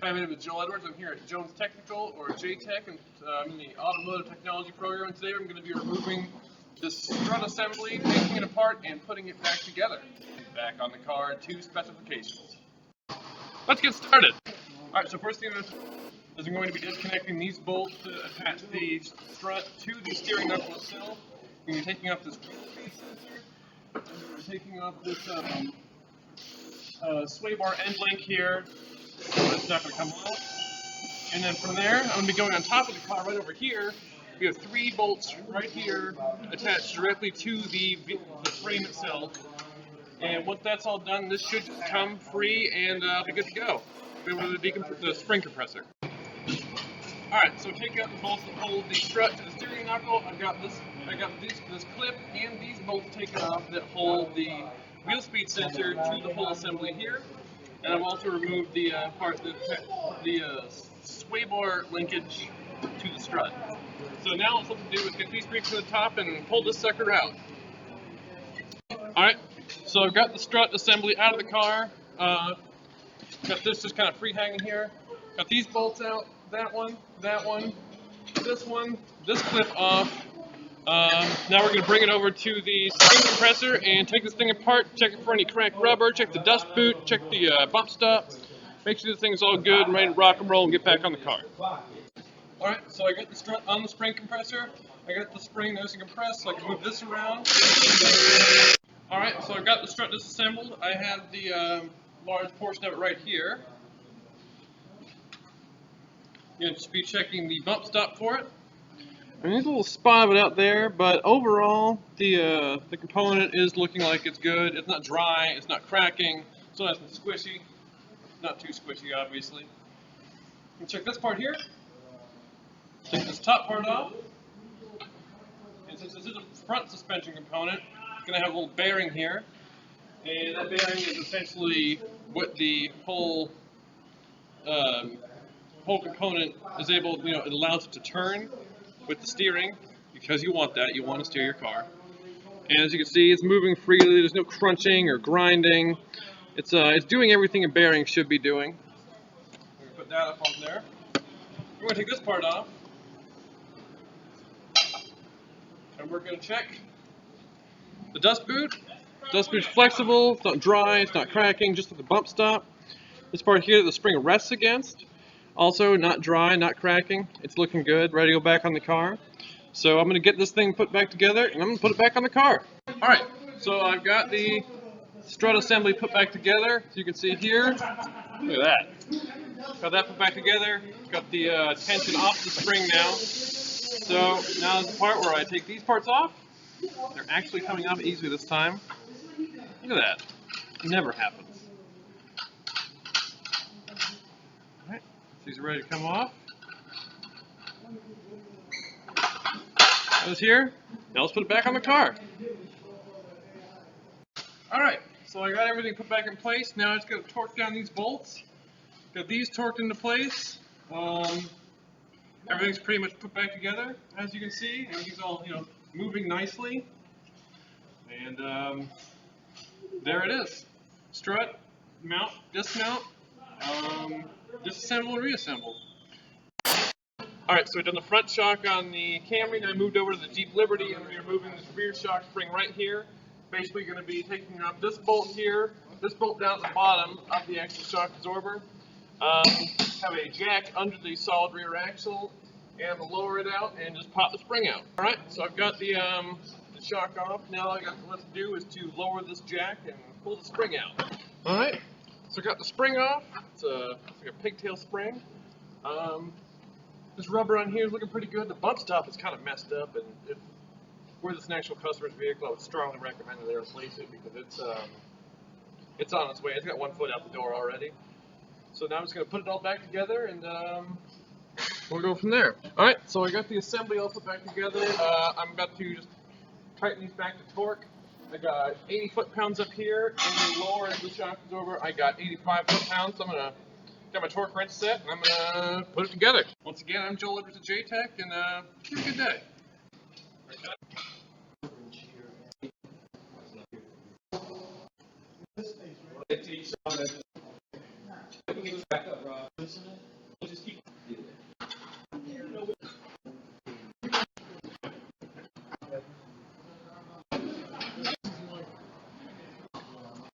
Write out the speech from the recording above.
Hi, my name is Joel Edwards. I'm here at Jones Technical, or JTech, and I'm in the automotive technology program. And today I'm going to be removing this strut assembly, taking it apart, and putting it back together. Back on the car to specifications. Let's get started. Alright, so first thing is I'm going to be disconnecting these bolts to attach the strut to the steering knuckle itself. I'm going to be taking off this speed sensor, and we're taking off this sway bar end link here. So it's not going to come off. And then from there, I'm going to be going on top of the car right over here. We have 3 bolts right here attached directly to the frame itself. And once that's all done, this should come free and be good to go. Be able to the spring compressor. Alright, so take out the bolts that hold the strut to the steering knuckle. I got this clip and these bolts taken off that hold the wheel speed sensor to the whole assembly here. And I've also removed the sway bar linkage to the strut. So now all I have to do is get these screws to the top and pull this sucker out. Alright, so I've got the strut assembly out of the car. Got this just kind of free hanging here. Got these bolts out, that one, this clip off. Now we're going to bring it over to the spring compressor and take this thing apart, check it for any cracked rubber, check the dust boot, check the bump stop, make sure this thing's all good and ready to rock and roll and get back on the car. Alright, so I got the strut on the spring compressor, I got the spring nice and compressed, so I can move this around. Alright, so I've got the strut disassembled. I have the large portion of it right here. I'm going to just be checking the bump stop for it. And there's a little spot of it out there, but overall, the component is looking like it's good. It's not dry, it's not cracking, it's nice and squishy. Not too squishy, obviously. And check this part here. Take this top part off. And since this is a front suspension component, it's going to have a little bearing here. And that bearing is essentially what the whole component is able, it allows it to turn with the steering, because you want that, you want to steer your car. And as you can see, it's moving freely, there's no crunching or grinding. It's doing everything a bearing should be doing. We're going to put that up on there. We're going to take this part off. And we're going to check the dust boot. Dust boot's flexible, it's not dry, it's not cracking, just at the bump stop. This part here that the spring rests against, also not dry, not cracking. It's looking good, ready to go back on the car. So I'm going to get this thing put back together and I'm going to put it back on the car. Alright, so I've got the strut assembly put back together. So you can see here, look at that. Got that put back together. Got the tension off the spring now. So now is the part where I take these parts off. They're actually coming off easily this time. Look at that. It never happens. Alright, so these are ready to come off. Those here. Now let's put it back on the car. Alright, so I got everything put back in place. Now I just got to torque down these bolts. Got these torqued into place. Everything's pretty much put back together, as you can see. Everything's all, moving nicely. And there it is. Strut, mount, dismount, disassemble and reassemble. Alright, so we've done the front shock on the Camry, now I moved over to the Jeep Liberty and we're removing this rear shock spring right here. Basically going to be taking off this bolt here, this bolt down at the bottom of the actual shock absorber. Have a jack under the solid rear axle and I'm going to lower it out and just pop the spring out. Alright, so I've got the shock off. Now all I got left to do is to lower this jack and pull the spring out. Alright, so I got the spring off. It's like a pigtail spring. This rubber on here is looking pretty good. The bump stop is kind of messed up, and if were this an actual customer's vehicle, I would strongly recommend that they replace it because it's on its way. It's got 1 foot out the door already. So now I'm just going to put it all back together and we'll go from there. Alright, so I got the assembly all put back together. I'm about to just tighten these back to torque. I got 80 foot-pounds up here, and then lower the shock absorber, I got 85 foot-pounds. So I'm going to got my torque wrench set, and I'm going to put it together. Once again, I'm Joel Edwards at JTech, and have a good day.